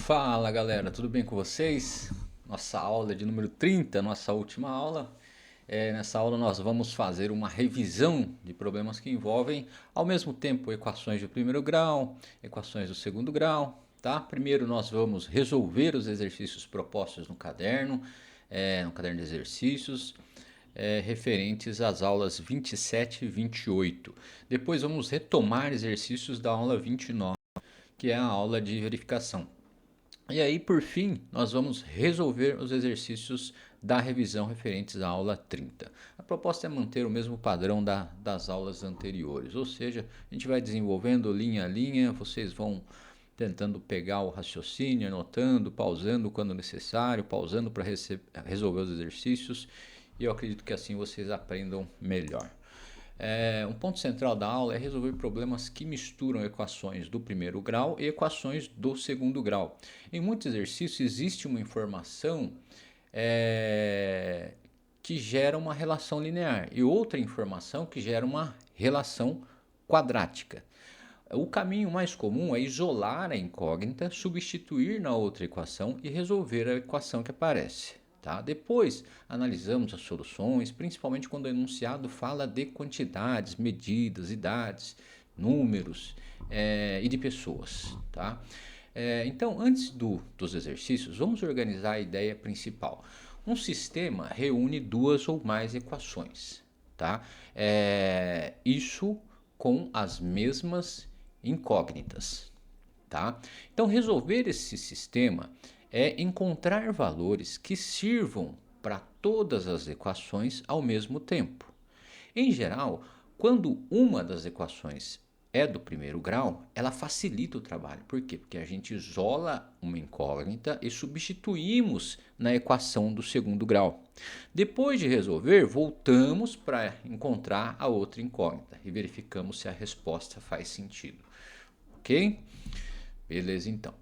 Fala galera, tudo bem com vocês? Nossa aula de número 30, nossa última aula. Nessa aula nós vamos fazer uma revisão de problemas que envolvem ao mesmo tempo equações de primeiro grau, equações do segundo grau, tá? Primeiro nós vamos resolver os exercícios propostos no caderno de exercícios, referentes às aulas 27 e 28. Depois vamos retomar exercícios da aula 29, que é a aula de verificação. E aí, por fim, nós vamos resolver os exercícios da revisão referentes à aula 30. A proposta é manter o mesmo padrão das aulas anteriores, ou seja, a gente vai desenvolvendo linha a linha, vocês vão tentando pegar o raciocínio, anotando, pausando quando necessário, pausando para resolver os exercícios, e eu acredito que assim vocês aprendam melhor. Um ponto central da aula é resolver problemas que misturam equações do primeiro grau e equações do segundo grau. Em muitos exercícios existe uma informação que gera uma relação linear e outra informação que gera uma relação quadrática. O caminho mais comum é isolar a incógnita, substituir na outra equação e resolver a equação que aparece. Tá? Depois analisamos as soluções, principalmente quando o enunciado fala de quantidades, medidas, idades, números e de pessoas. Tá? Então, antes dos exercícios, vamos organizar a ideia principal. Um sistema reúne duas ou mais equações. Tá? Isso com as mesmas incógnitas. Tá? Então, resolver esse sistema é encontrar valores que sirvam para todas as equações ao mesmo tempo. Em geral, quando uma das equações é do primeiro grau, ela facilita o trabalho. Por quê? Porque a gente isola uma incógnita e substituímos na equação do segundo grau. Depois de resolver, voltamos para encontrar a outra incógnita e verificamos se a resposta faz sentido. Ok? Beleza, então.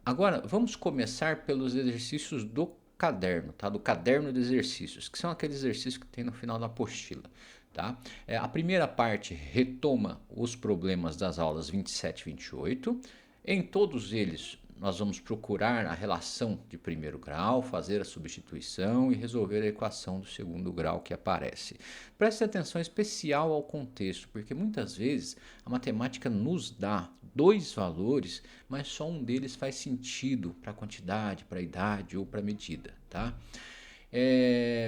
Agora, vamos começar pelos exercícios do caderno, tá? Do caderno de exercícios, que são aqueles exercícios que tem no final da apostila. Tá? A primeira parte retoma os problemas das aulas 27 e 28. Em todos eles, nós vamos procurar a relação de primeiro grau, fazer a substituição e resolver a equação do segundo grau que aparece. Preste atenção especial ao contexto, porque muitas vezes a matemática nos dá dois valores, mas só um deles faz sentido para a quantidade, para a idade ou para a medida. Tá?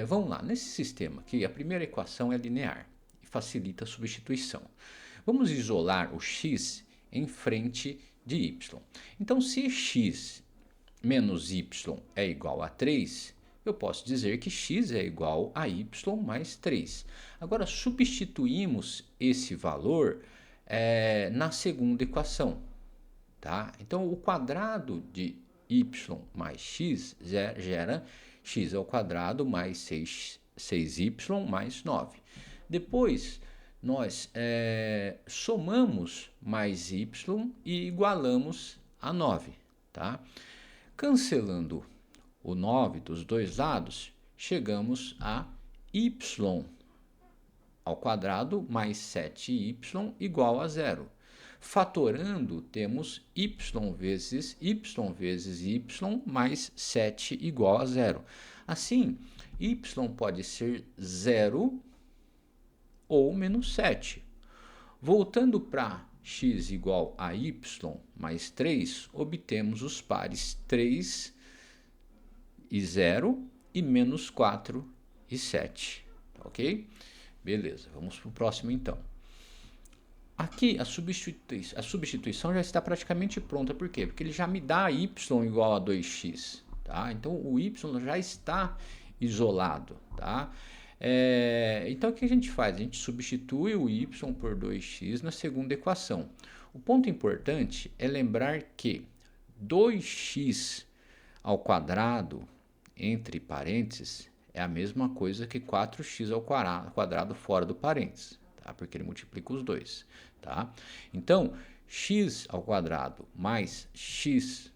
Vamos lá, nesse sistema aqui, a primeira equação é linear e facilita a substituição. Vamos isolar o x em frente de y. Então, se x menos y é igual a 3, eu posso dizer que x é igual a y mais 3. Agora, substituímos esse valor na segunda equação. Tá? Então, o quadrado de y mais x gera x ao quadrado mais 6y mais 9. Depois, nós somamos mais y e igualamos a 9. Tá? Cancelando o 9 dos dois lados, chegamos a y ao quadrado mais 7y igual a 0. Fatorando, temos y vezes y mais 7 igual a 0. Assim, y pode ser 0 ou menos 7. Voltando para x igual a y mais 3, obtemos os pares 3 e 0 e menos 4 e 7. Ok? Beleza, vamos para o próximo então. Aqui a substituição já está praticamente pronta. Por quê? Porque ele já me dá y igual a 2x. Tá? Então o y já está isolado. Tá? Então o que a gente faz? A gente substitui o y por 2x na segunda equação. O ponto importante é lembrar que 2x ao quadrado, entre parênteses, é a mesma coisa que 4x ao quadrado fora do parênteses. Tá? Porque ele multiplica os dois. Tá? Então, x ao quadrado mais 4x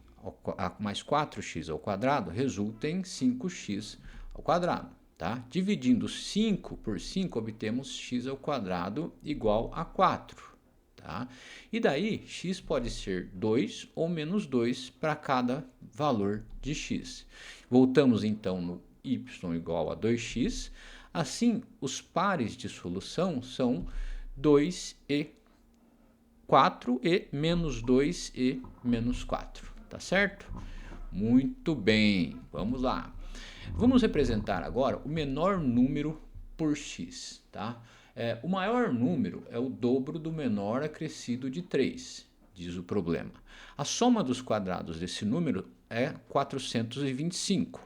ao quadrado resulta em 5x ao quadrado. Tá? Dividindo 5 por 5, obtemos x ao quadrado igual a 4. tá? E daí, x pode ser 2 ou menos 2 para cada valor de x. Voltamos então no y igual a 2x. Assim, os pares de solução são 2 e 4 e menos 2 e menos 4, tá certo? Muito bem, vamos lá. Vamos representar agora o menor número por x, tá? O maior número é o dobro do menor acrescido de 3, diz o problema. A soma dos quadrados desse número é 425.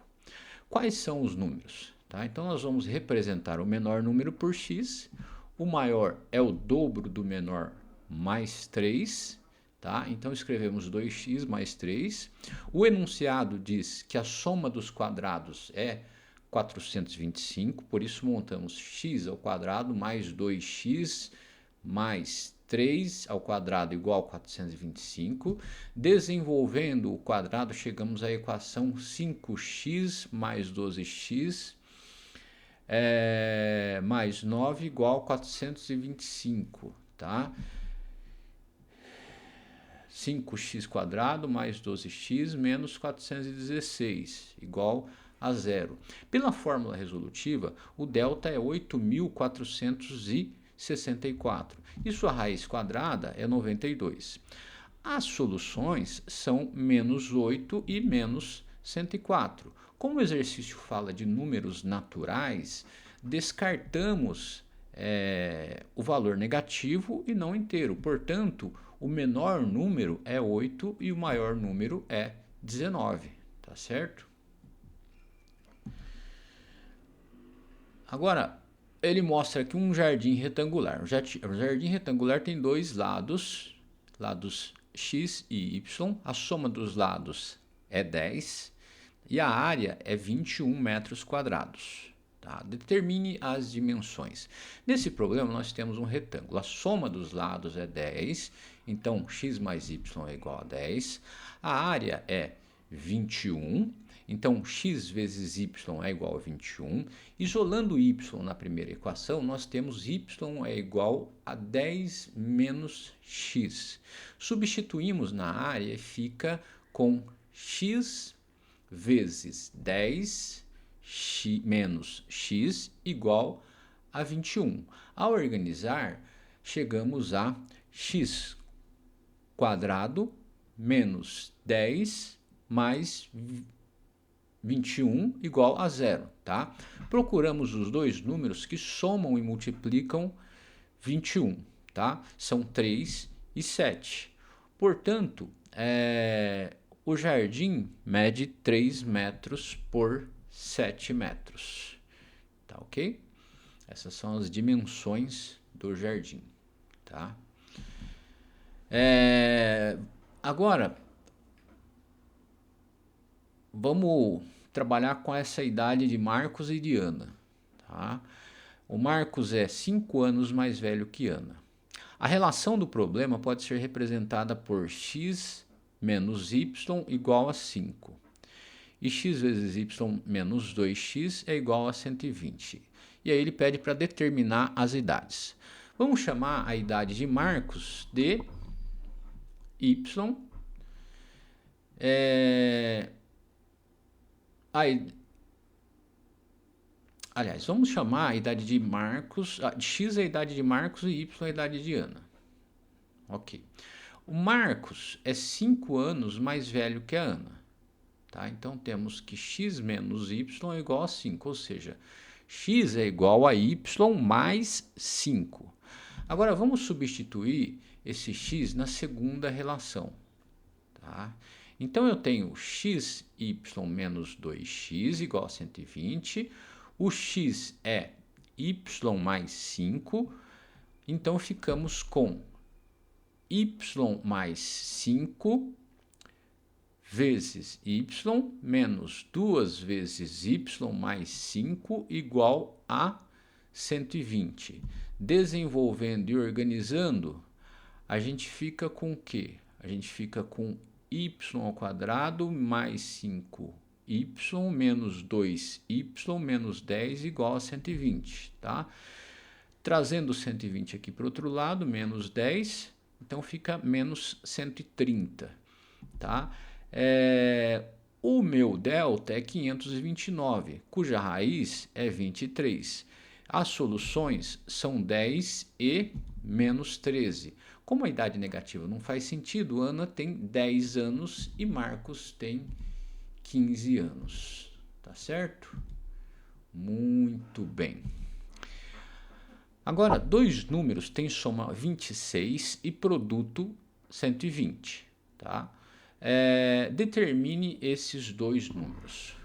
Quais são os números? Tá? Então, nós vamos representar o menor número por x. O maior é o dobro do menor mais 3. Tá? Então, escrevemos 2x mais 3. O enunciado diz que a soma dos quadrados é 425, por isso montamos x ao quadrado mais 2x mais 3 ao quadrado igual a 425. Desenvolvendo o quadrado, chegamos à equação 5x mais 12x mais 9 igual a 425, tá? 5x quadrado mais 12x menos 416 igual a zero. Pela fórmula resolutiva, o delta é 8.464 e sua raiz quadrada é 92. As soluções são menos 8 e menos 104. Como o exercício fala de números naturais, descartamos o valor negativo e não inteiro. Portanto, o menor número é 8 e o maior número é 19, tá certo? Agora, ele mostra aqui um jardim retangular. O jardim retangular tem dois lados x e y. A soma dos lados é 10 e a área é 21 metros quadrados. Tá? Determine as dimensões. Nesse problema, nós temos um retângulo. A soma dos lados é 10, então x mais y é igual a 10. A área é 21. Então, x vezes y é igual a 21. Isolando y na primeira equação, nós temos y é igual a 10 menos x. Substituímos na área e fica com x vezes 10 menos x igual a 21. Ao organizar, chegamos a x quadrado menos 10 mais 21 igual a zero, tá? Procuramos os dois números que somam e multiplicam 21, tá? São 3 e 7. Portanto, o jardim mede 3 metros por 7 metros, tá ok? Essas são as dimensões do jardim, tá? Agora, vamos trabalhar com essa idade de Marcos e de Ana. Tá? O Marcos é 5 anos mais velho que Ana. A relação do problema pode ser representada por x menos y igual a 5. E x vezes y menos 2x é igual a 120. E aí ele pede para determinar as idades. Vamos chamar a idade de Marcos de y. Aliás, vamos chamar a idade de Marcos, x é a idade de Marcos e y é a idade de Ana. Ok. O Marcos é 5 anos mais velho que a Ana. Tá? Então, temos que x menos y é igual a 5, ou seja, x é igual a y mais 5. Agora, vamos substituir esse x na segunda relação. Tá? Então, eu tenho xy menos 2x igual a 120. O x é y mais 5. Então, ficamos com y mais 5 vezes y menos 2 vezes y mais 5 igual a 120. Desenvolvendo e organizando, a gente fica com o quê? A gente fica com y ao quadrado mais 5y menos 2y menos 10 igual a 120, tá? Trazendo 120 aqui para o outro lado, menos 10, então fica menos 130, tá? O meu delta é 529, cuja raiz é 23. As soluções são 10 e menos 13. Como a idade negativa não faz sentido, Ana tem 10 anos e Marcos tem 15 anos. Tá certo? Muito bem. Agora, dois números têm soma 26 e produto 120. Tá? Determine esses dois números.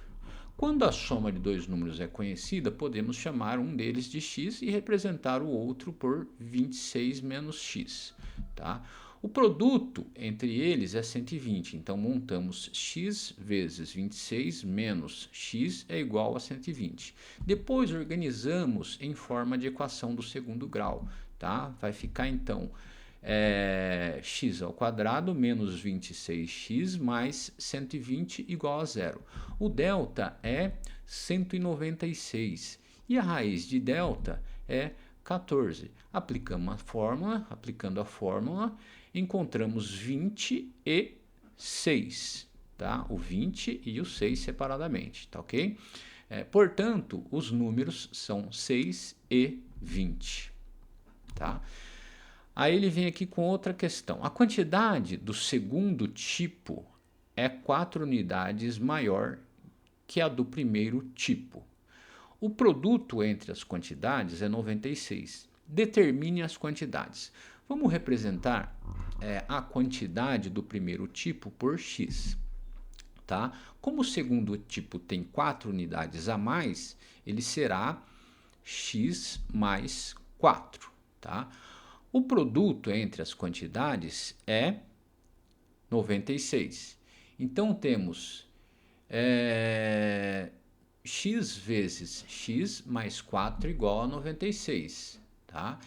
Quando a soma de dois números é conhecida, podemos chamar um deles de x e representar o outro por 26 menos x. Tá? O produto entre eles é 120, então montamos x vezes 26 menos x é igual a 120. Depois organizamos em forma de equação do segundo grau. Tá? Vai ficar então x ao quadrado menos 26x mais 120 igual a zero. O delta é 196 e a raiz de delta é 14. Aplicando a fórmula, encontramos 20 e 6, tá? O 20 e o 6 separadamente, tá ok? Portanto, os números são 6 e 20, tá? Aí ele vem aqui com outra questão. A quantidade do segundo tipo é 4 unidades maior que a do primeiro tipo. O produto entre as quantidades é 96. Determine as quantidades. Vamos representar a quantidade do primeiro tipo por x. Tá? Como o segundo tipo tem 4 unidades a mais, ele será x mais 4. Tá? O produto entre as quantidades é 96. Então, temos x vezes x mais 4 igual a 96. Tá?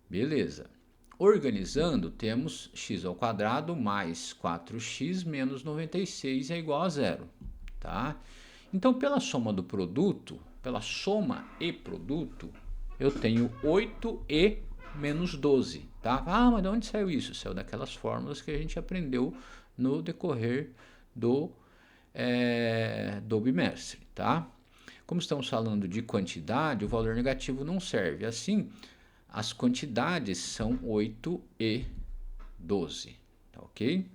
Beleza. Organizando, temos x ao quadrado mais 4x menos 96 é igual a zero. Tá? Então, pela soma do produto, pela soma e produto, eu tenho 8e menos 12, tá? Ah, mas de onde saiu isso? Saiu daquelas fórmulas que a gente aprendeu no decorrer do bimestre, tá? Como estamos falando de quantidade, o valor negativo não serve. Assim, as quantidades são 8 e 12, tá ok?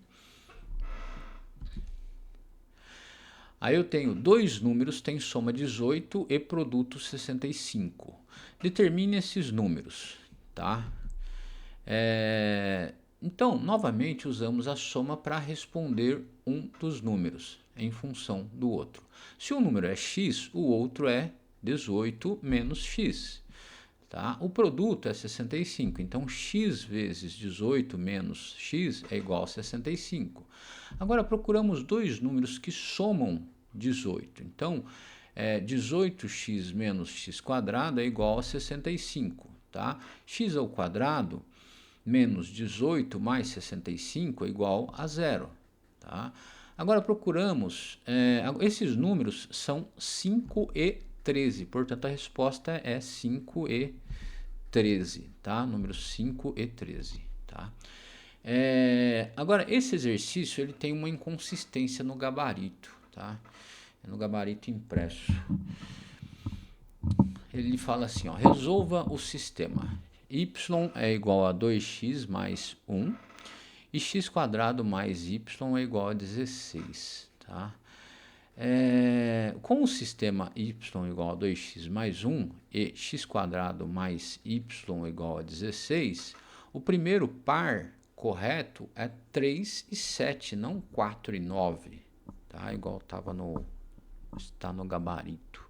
Aí eu tenho dois números, tem soma 18 e produto 65. Determine esses números. Tá? Então, novamente, usamos a soma para responder um dos números em função do outro. Se um número é x, o outro é 18 menos x. Tá? O produto é 65, então x vezes 18 menos x é igual a 65. Agora, procuramos dois números que somam 18. Então, 18x menos x quadrado é igual a 65. Tá? X ao quadrado menos 18 mais 65 é igual a zero. Tá? Agora procuramos, esses números são 5 e 13, portanto a resposta é 5 e 13, tá? Números 5 e 13, tá? Agora, esse exercício ele tem uma inconsistência no gabarito, tá? No gabarito impresso. Ele fala assim, ó, resolva o sistema. Y é igual a 2x mais 1 e x quadrado mais y é igual a 16. Tá? Com o sistema y igual a 2x mais 1 e x quadrado mais y igual a 16, o primeiro par correto é 3 e 7, não 4 e 9. Tá? Igual está no gabarito.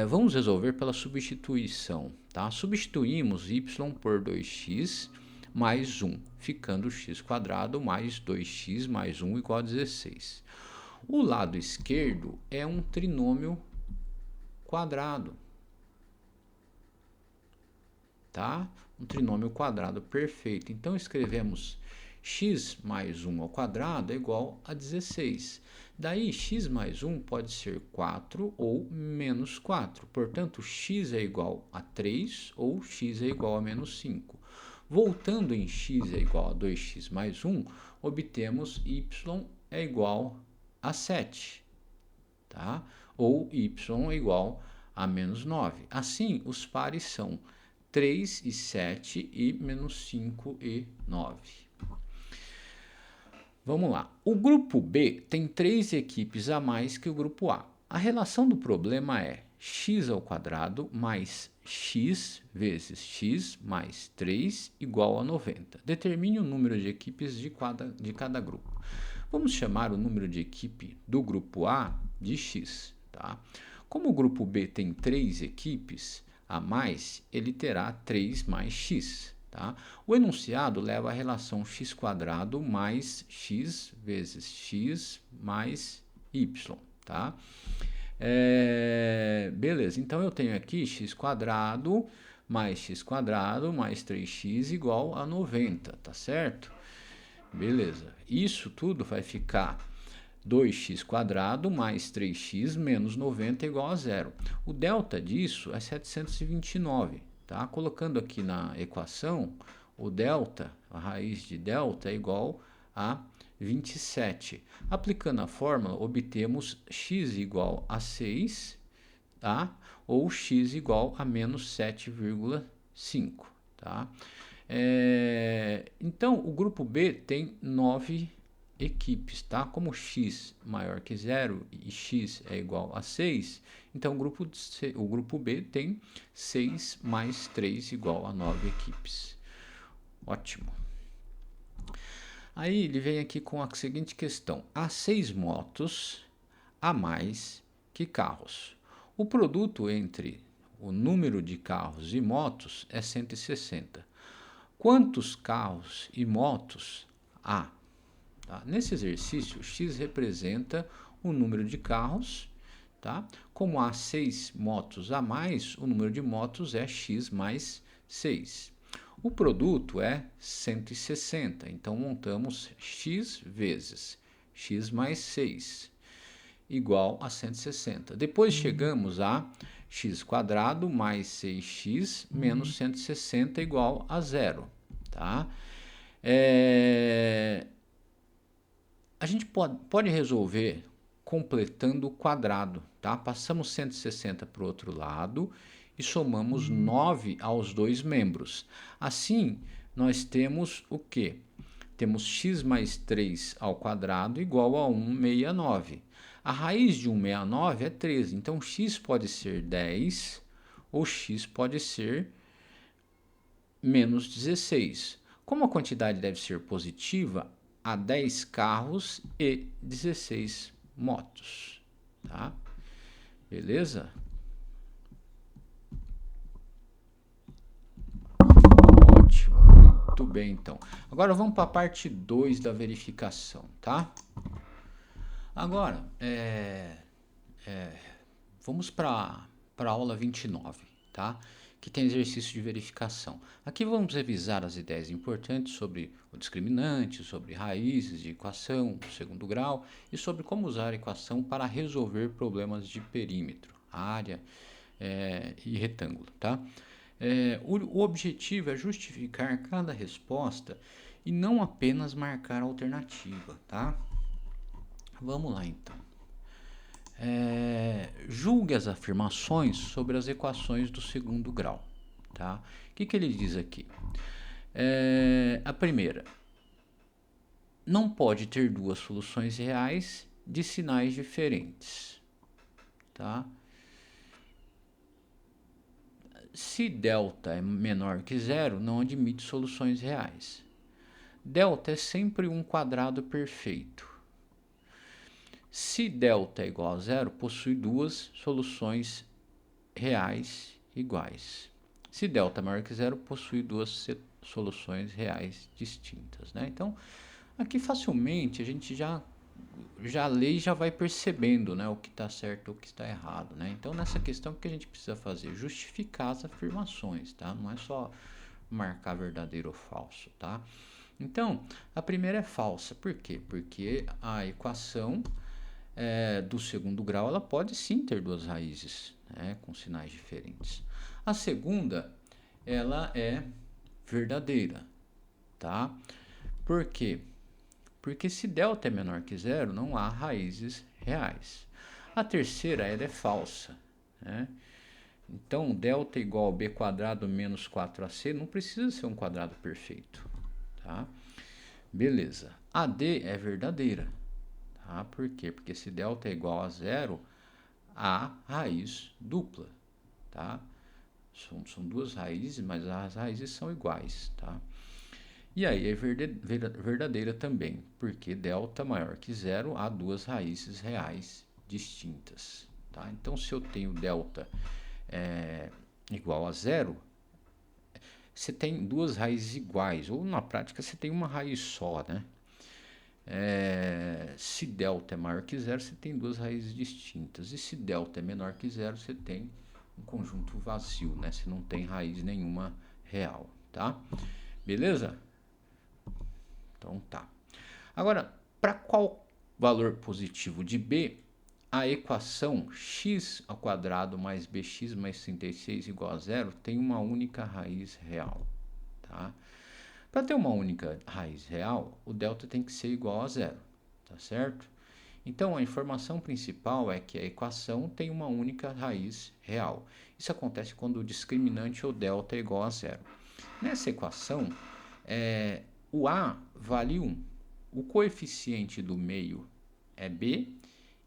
Vamos resolver pela substituição. Tá? Substituímos y por 2x mais 1, ficando x quadrado mais 2x mais 1 igual a 16. O lado esquerdo é um trinômio quadrado. Tá? Um trinômio quadrado perfeito. Então, escrevemos x mais 1 ao quadrado é igual a 16. Daí, x mais 1 pode ser 4 ou menos 4. Portanto, x é igual a 3 ou x é igual a menos 5. Voltando em x é igual a 2x mais 1, obtemos y é igual a 7, tá? Ou y é igual a menos 9. Assim, os pares são 3 e 7 e menos 5 e 9. Vamos lá. O grupo B tem 3 equipes a mais que o grupo A. A relação do problema é x ao quadrado mais x vezes x mais 3 igual a 90. Determine o número de equipes de cada grupo. Vamos chamar o número de equipe do grupo A de x. Tá? Como o grupo B tem 3 equipes a mais, ele terá 3 mais x. Tá? O enunciado leva a relação x² mais x vezes x mais y. Tá? Beleza, então eu tenho aqui x² mais x² mais 3x igual a 90, tá certo? Beleza, isso tudo vai ficar 2x² mais 3x menos 90 igual a zero. O delta disso é 729, tá? Colocando aqui na equação, o delta, a raiz de delta é igual a 27. Aplicando a fórmula, obtemos x igual a 6, tá? Ou x igual a menos 7,5, tá? Então, o grupo B tem 9 equipes, tá? Como x maior que 0 e x é igual a 6, então o grupo B tem 6 mais 3 igual a 9 equipes. Ótimo. Aí ele vem aqui com a seguinte questão. Há 6 motos a mais que carros. O produto entre o número de carros e motos é 160. Quantos carros e motos há? Tá? Nesse exercício, x representa o número de carros. Tá? Como há 6 motos a mais, o número de motos é x mais 6. O produto é 160, então montamos x vezes x mais 6 igual a 160. Depois chegamos a x² mais 6x menos 160 igual a zero. Tá? A gente pode resolver completando o quadrado. Tá? Passamos 160 para o outro lado e somamos 9 aos dois membros. Assim, nós temos o quê? Temos x mais 3 ao quadrado igual a 169. A raiz de 169 é 13, então x pode ser 10 ou x pode ser menos 16. Como a quantidade deve ser positiva, há 10 carros e 16 motos. Tá? Beleza? Ótimo, muito bem então. Agora vamos para a parte 2 da verificação, tá? Agora, vamos para a aula 29, tá? Que tem exercício de verificação. Aqui vamos revisar as ideias importantes sobre o discriminante, sobre raízes de equação do segundo grau e sobre como usar a equação para resolver problemas de perímetro, área e retângulo, tá? O objetivo é justificar cada resposta e não apenas marcar a alternativa, tá? Vamos lá, então. Julgue as afirmações sobre as equações do segundo grau. Tá? O que ele diz aqui? A primeira, não pode ter duas soluções reais de sinais diferentes. Tá? Se delta é menor que zero, não admite soluções reais. Delta é sempre um quadrado perfeito. Se delta é igual a zero, possui duas soluções reais iguais. Se delta é maior que zero, possui duas soluções reais distintas. Né? Então, aqui facilmente a gente já lê e já vai percebendo, né, o que está certo ou o que está errado. Né? Então, nessa questão, o que a gente precisa fazer? Justificar as afirmações. Tá? Não é só marcar verdadeiro ou falso. Tá? Então, a primeira é falsa. Por quê? Porque a equação do segundo grau, ela pode sim ter duas raízes, né, com sinais diferentes. A segunda, ela é verdadeira, tá? Por quê? Porque se delta é menor que zero, não há raízes reais. A terceira, ela é falsa, né? Então, delta igual a b quadrado menos 4ac não precisa ser um quadrado perfeito, tá? Beleza. A d é verdadeira, tá? Por quê? Porque se delta é igual a zero, há raiz dupla, tá? São duas raízes, mas as raízes são iguais, tá? E aí é verdadeira também, porque delta maior que zero, há duas raízes reais distintas, tá? Então, se eu tenho delta igual a zero, você tem duas raízes iguais, ou na prática você tem uma raiz só, né? Se delta é maior que zero, você tem duas raízes distintas. E se delta é menor que zero, você tem um conjunto vazio, né? Você não tem raiz nenhuma real, tá? Beleza? Então tá. Agora, para qual valor positivo de b, a equação x ao quadrado mais bx mais 36 igual a zero tem uma única raiz real, tá? Para ter uma única raiz real, o delta tem que ser igual a zero, tá certo? Então, a informação principal é que a equação tem uma única raiz real. Isso acontece quando o discriminante ou delta é igual a zero. Nessa equação, o a vale 1, o coeficiente do meio é b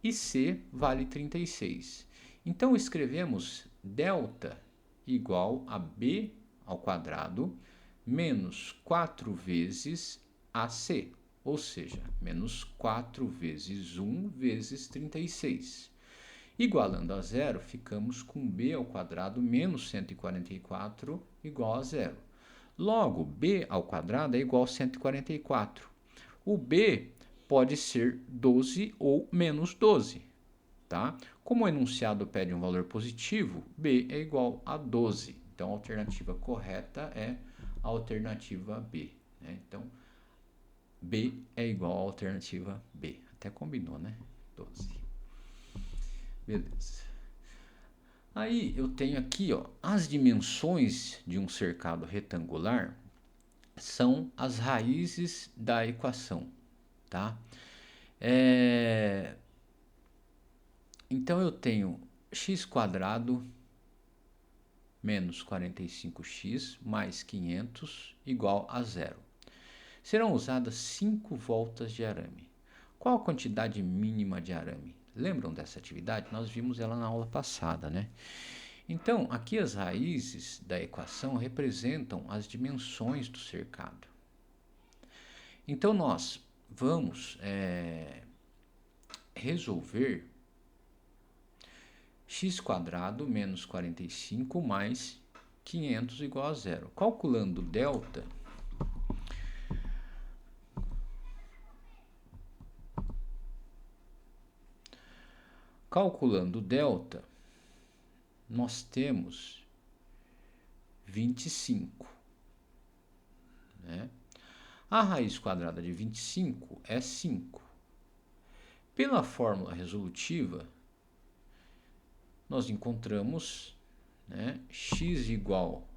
e c vale 36. Então, escrevemos delta igual a b ao quadrado menos 4 vezes AC, ou seja, menos 4 vezes 1 vezes 36. Igualando a zero, ficamos com b ao quadrado menos 144 igual a zero. Logo, b ao quadrado é igual a 144. O b pode ser 12 ou menos 12, tá? Como o enunciado pede um valor positivo, b é igual a 12. Então, a alternativa correta é a alternativa B, né? Então, B é igual à alternativa B. Até combinou, né? 12. Beleza. Aí eu tenho aqui, ó, as dimensões de um cercado retangular são as raízes da equação, tá? Então eu tenho x quadrado menos 45x mais 500 igual a zero. Serão usadas 5 voltas de arame. Qual a quantidade mínima de arame? Lembram dessa atividade? Nós vimos ela na aula passada, né? Então, aqui as raízes da equação representam as dimensões do cercado. Então, nós vamos resolver x quadrado menos 45 mais 500 igual a zero. Calculando delta, nós temos 25, né? A raiz quadrada de 25 é 5. Pela fórmula resolutiva, nós encontramos, né, x igual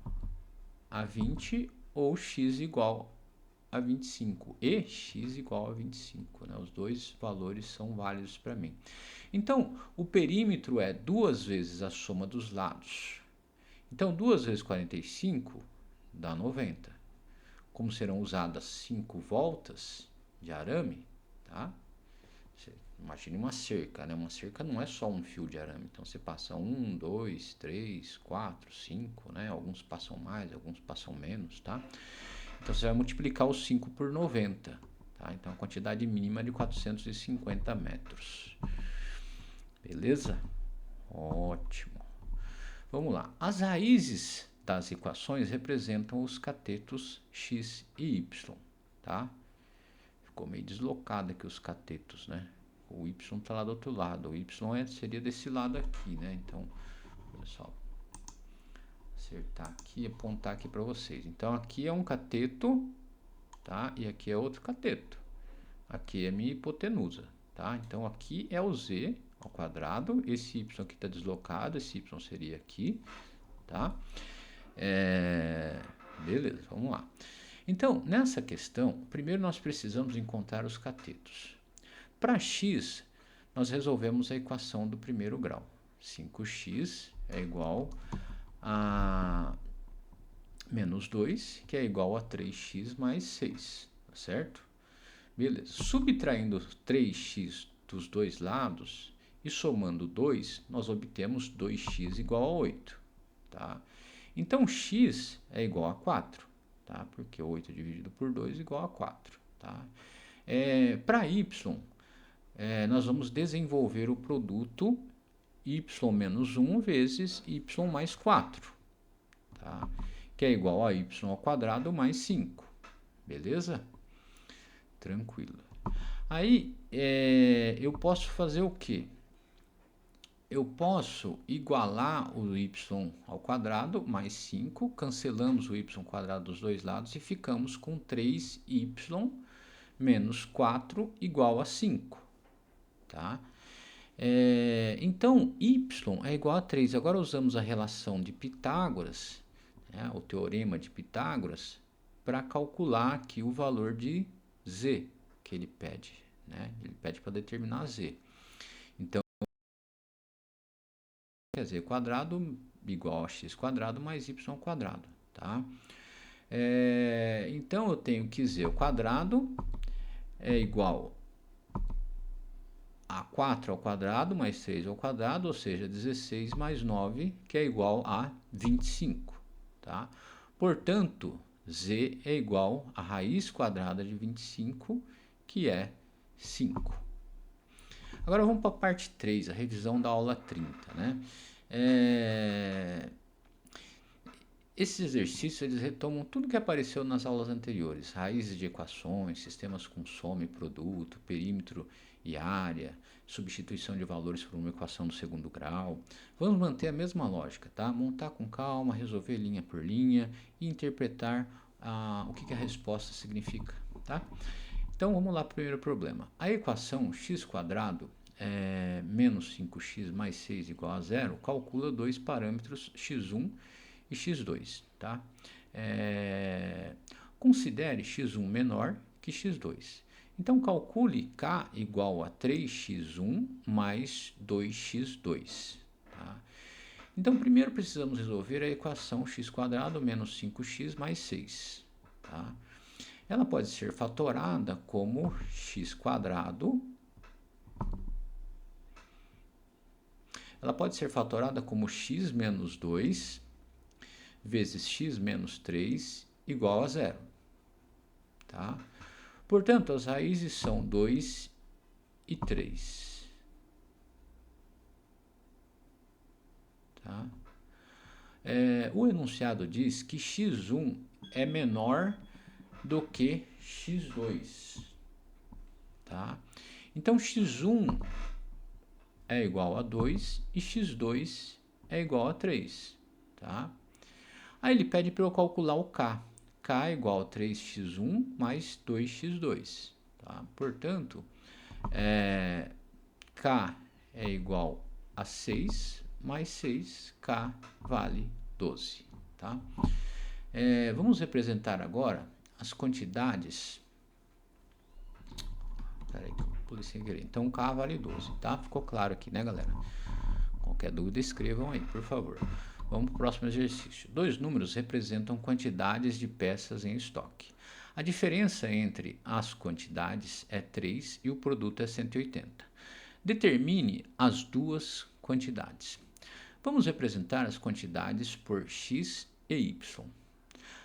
a 20 ou x igual a 25 e x igual a 25, né? Os dois valores são válidos para mim. Então, o perímetro é 2 vezes a soma dos lados. Então, 2 vezes 45 dá 90. Como serão usadas 5 voltas de arame, tá? Imagine uma cerca, né? Uma cerca não é só um fio de arame. Então, você passa 1, 2, 3, 4, 5, né? Alguns passam mais, alguns passam menos, tá? Então, você vai multiplicar os 5 por 90, tá? Então, a quantidade mínima é de 450 metros. Beleza? Ótimo. Vamos lá. As raízes das equações representam os catetos x e y, tá? Ficou meio deslocado aqui os catetos, né? O y está lá do outro lado. O y seria desse lado aqui, né? Então, pessoal, acertar aqui e apontar aqui para vocês. Então, aqui é um cateto, tá? E aqui é outro cateto. Aqui é minha hipotenusa, tá? Então, aqui é o z ao quadrado. Esse y aqui está deslocado. Esse y seria aqui, tá? Beleza, vamos lá. Então, nessa questão, primeiro nós precisamos encontrar os catetos. Para x, nós resolvemos a equação do primeiro grau. 5x é igual a menos 2, que é igual a 3x mais 6, tá certo? Beleza. Subtraindo 3x dos dois lados e somando 2, nós obtemos 2x igual a 8, tá? Então, x é igual a 4, tá? Porque 8 dividido por 2 é igual a 4, tá? Para y, nós vamos desenvolver o produto y menos 1 vezes y mais 4, tá? Que é igual a y ao quadrado mais 5, beleza? Tranquilo. Aí, eu posso fazer o quê? Eu posso igualar o y ao quadrado mais 5, cancelamos o y quadrado dos dois lados e ficamos com 3y menos 4 igual a 5, tá? Então, y é igual a 3. Agora usamos a relação de Pitágoras, né, o teorema de Pitágoras, para calcular aqui o valor de z que ele pede, né? Ele pede para determinar z. Então, z quadrado igual a x quadrado mais y quadrado, tá? Então, eu tenho que z ao quadrado é igual a 4 ao quadrado mais 3 ao quadrado, ou seja, 16 mais 9, que é igual a 25, tá? Portanto, z é igual a raiz quadrada de 25, que é 5. Agora vamos para a parte 3, a revisão da aula 30, né? Esses exercícios eles retomam tudo que apareceu nas aulas anteriores, raízes de equações, sistemas com soma e produto, perímetro e área, substituição de valores por uma equação do segundo grau. Vamos manter a mesma lógica, tá? Montar com calma, resolver linha por linha e interpretar o que a resposta significa, tá? Então vamos lá para o primeiro problema. A equação x² menos 5x mais 6 igual a 0 calcula dois parâmetros x1 e x2, tá? Considere x1 menor que x2. Então, calcule k igual a 3x1 mais 2x2, tá? Então, primeiro precisamos resolver a equação x² menos 5x mais 6, tá? Ela pode ser fatorada como x². Ela pode ser fatorada como x menos 2 vezes x menos 3 igual a 0, tá? Portanto, as raízes são 2 e 3, tá? O enunciado diz que x1 é menor do que x2, tá? Então, x1 é igual a 2 e x2 é igual a 3, tá? Aí ele pede para eu calcular o k. K é igual a 3x1 mais 2x2, tá? Portanto, k é igual a 6 mais 6, k vale 12, tá? Vamos representar agora as quantidades. Peraí que eu pulei sem querer. Então, k vale 12, tá? Ficou claro aqui, né, galera? Qualquer dúvida, escrevam aí, por favor. Vamos para o próximo exercício. Dois números representam quantidades de peças em estoque. A diferença entre as quantidades é 3 e o produto é 180. Determine as duas quantidades. Vamos representar as quantidades por x e y.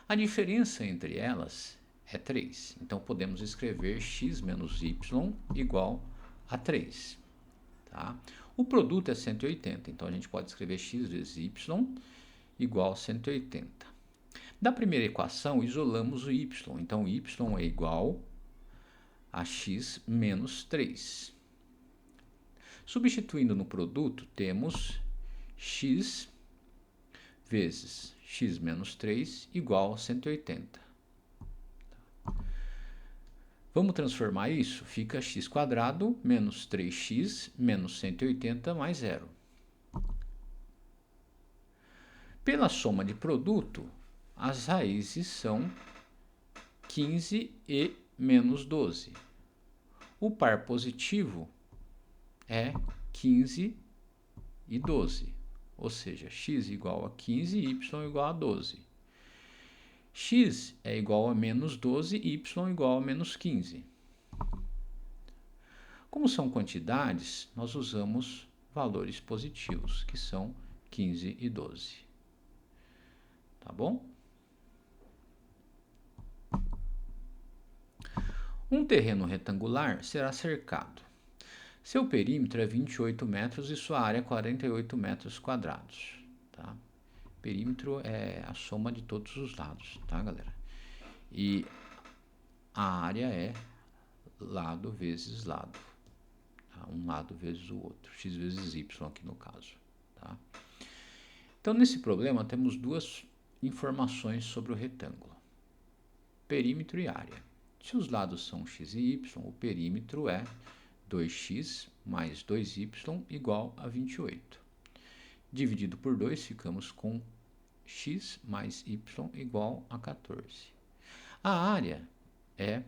A diferença entre elas é 3. Então, podemos escrever x menos y igual a 3. Tá? O produto é 180, então a gente pode escrever x vezes y igual a 180. Da primeira equação, isolamos o y, então y é igual a x menos 3. Substituindo no produto, temos x vezes x menos 3 igual a 180. Vamos transformar isso? Fica x² menos 3x menos 180 mais 0. Pela soma de produto, as raízes são 15 e menos 12. O par positivo é 15 e 12, ou seja, x igual a 15 e y igual a 12. X é igual a menos 12 e y igual a menos 15. Como são quantidades, nós usamos valores positivos, que são 15 e 12. Tá bom? Um terreno retangular será cercado. Seu perímetro é 28 metros e sua área é 48 metros quadrados. Tá? Perímetro é a soma de todos os lados, tá, galera? E a área é lado vezes lado. Tá? Um lado vezes o outro. X vezes y aqui no caso. Tá? Então, nesse problema, temos duas informações sobre o retângulo. Perímetro e área. Se os lados são x e y, o perímetro é 2x mais 2y igual a 28. Dividido por 2, ficamos com x mais y igual a 14. A área é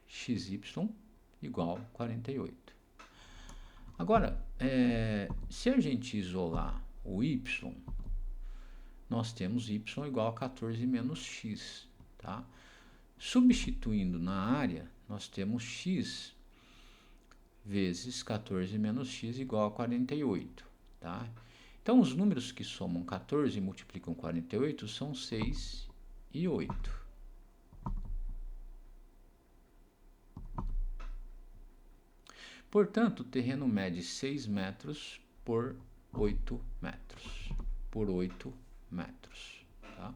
xy igual a 48. Agora, se a gente isolar o y, nós temos y igual a 14 menos x. Tá? Substituindo na área, nós temos x vezes 14 menos x igual a 48. Tá? Então, os números que somam 14 e multiplicam 48 são 6 e 8. Portanto, o terreno mede 6 metros por 8 metros. Por 8 metros. Tá?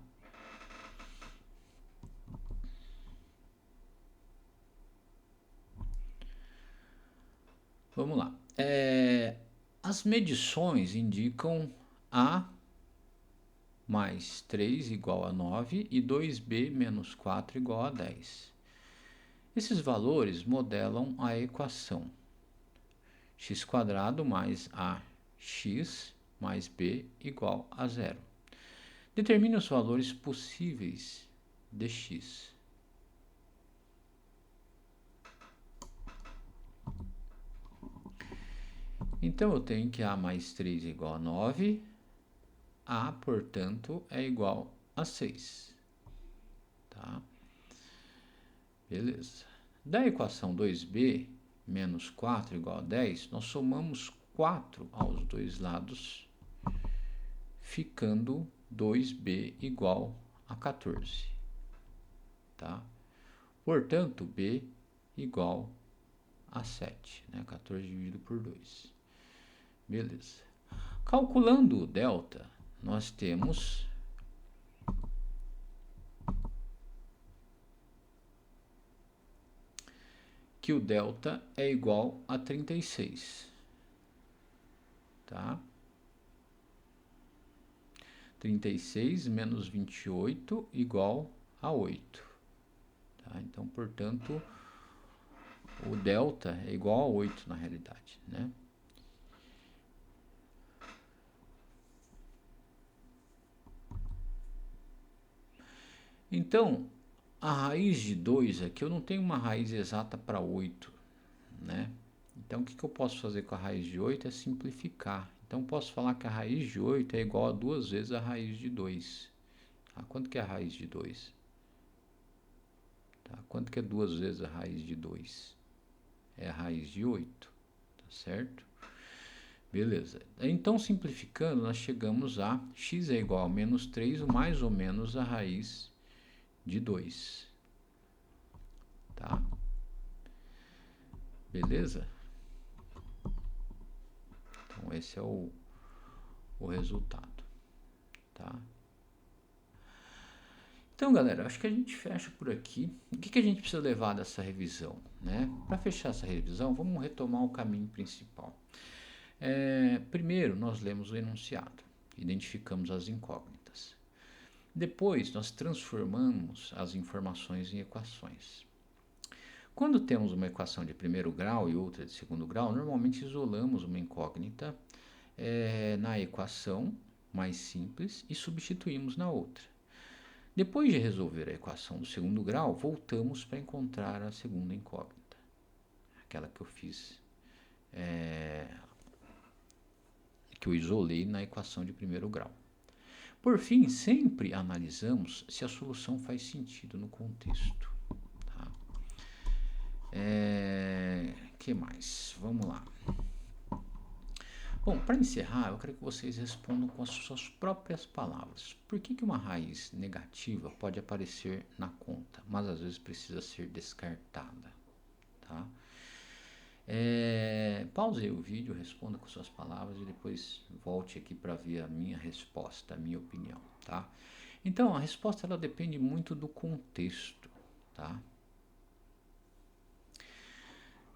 Vamos lá. As medições indicam A mais 3 igual a 9 e 2B menos 4 igual a 10. Esses valores modelam a equação x² mais ax mais b igual a 0. Determine os valores possíveis de x. Então, eu tenho que a mais 3 é igual a 9, a, portanto, é igual a 6. Tá? Beleza. Da equação 2b menos 4 igual a 10, nós somamos 4 aos dois lados, ficando 2b igual a 14. Tá? Portanto, b igual a 7. Né? 14 dividido por 2. Beleza. Calculando o delta, nós temos que o delta é igual a 36. Tá? 36 menos 28 igual a 8. Tá? Então, portanto, o delta é igual a 8 na realidade, né? Então, a raiz de 2 aqui, eu não tenho uma raiz exata para 8, né? Então, o que eu posso fazer com a raiz de 8 é simplificar. Então, posso falar que a raiz de 8 é igual a 2 vezes a raiz de 2. Tá? Quanto que é a raiz de 2? Tá? Quanto que é 2 vezes a raiz de 2? É a raiz de 8, tá certo? Beleza. Então, simplificando, nós chegamos a x é igual a menos 3, mais ou menos a raiz de 2. Tá? Beleza? Então, esse é o resultado. Tá? Então, galera, acho que a gente fecha por aqui. O que a gente precisa levar dessa revisão? Né? Para fechar essa revisão, vamos retomar o caminho principal. Primeiro, nós lemos o enunciado, identificamos as incógnitas. Depois, nós transformamos as informações em equações. Quando temos uma equação de primeiro grau e outra de segundo grau, normalmente isolamos uma incógnita na equação mais simples e substituímos na outra. Depois de resolver a equação do segundo grau, voltamos para encontrar a segunda incógnita, aquela que eu fiz, que eu isolei na equação de primeiro grau. Por fim, sempre analisamos se a solução faz sentido no contexto. Tá? Que mais? Vamos lá. Bom, para encerrar, eu quero que vocês respondam com as suas próprias palavras. Por que uma raiz negativa pode aparecer na conta, mas às vezes precisa ser descartada? Tá? Pause aí o vídeo, responda com suas palavras e depois volte aqui para ver a minha resposta, a minha opinião. Tá? Então, a resposta ela depende muito do contexto. Tá?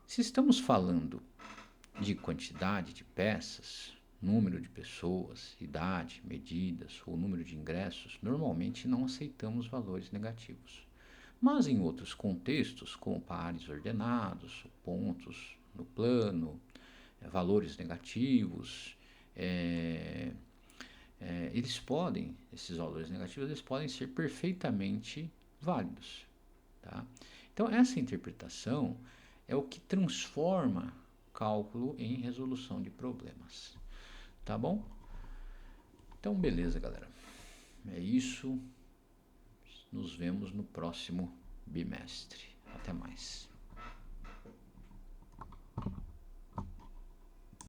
Se estamos falando de quantidade de peças, número de pessoas, idade, medidas ou número de ingressos, normalmente não aceitamos valores negativos. Mas em outros contextos, como pares ordenados, pontos no plano, valores negativos, esses valores negativos, eles podem ser perfeitamente válidos. Tá? Então, essa interpretação é o que transforma cálculo em resolução de problemas. Tá bom? Então, beleza, galera. É isso. Nos vemos no próximo bimestre. Até mais.